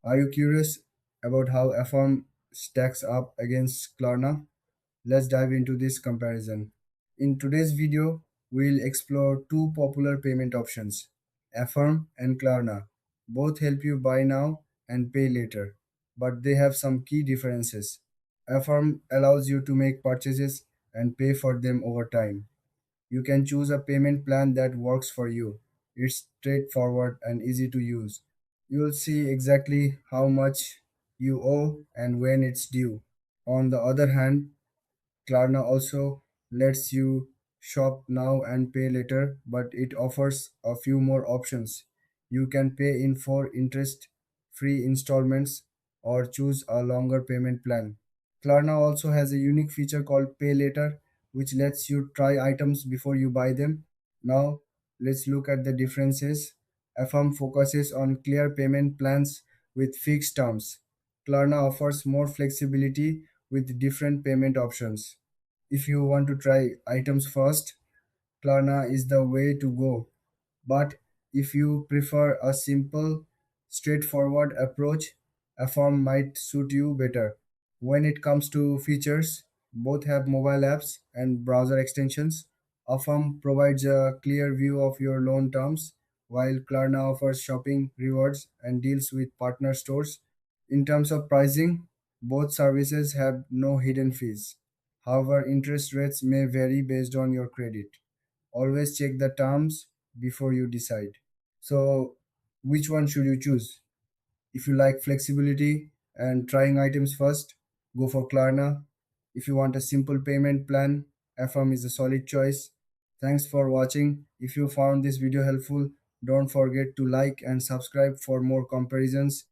Are you curious about how Affirm stacks up against Klarna? Let's dive into this comparison. In today's video, we'll explore two popular payment options, Affirm and Klarna. Both help you buy now and pay later, but they have some key differences. Affirm allows you to make purchases and pay for them over time. You can choose a payment plan that works for you. It's straightforward and easy to use. You'll see exactly how much you owe and when it's due. On the other hand, Klarna also lets you shop now and pay later, but it offers a few more options. You can pay in 4 interest free installments or choose a longer payment plan. Klarna also has a unique feature called Pay Later, which lets you try items before you buy them. Now, let's look at the differences. Affirm focuses on clear payment plans with fixed terms. Klarna offers more flexibility with different payment options. If you want to try items first, Klarna is the way to go. But if you prefer a simple, straightforward approach, Affirm might suit you better. When it comes to features, both have mobile apps and browser extensions. Affirm provides a clear view of your loan terms, while Klarna offers shopping rewards and deals with partner stores. In terms of pricing, both services have no hidden fees. However, interest rates may vary based on your credit. Always check the terms before you decide. So, which one should you choose? If you like flexibility and trying items first, go for Klarna. If you want a simple payment plan, Affirm is a solid choice. Thanks for watching. If you found this video helpful, don't forget to like and subscribe for more comparisons.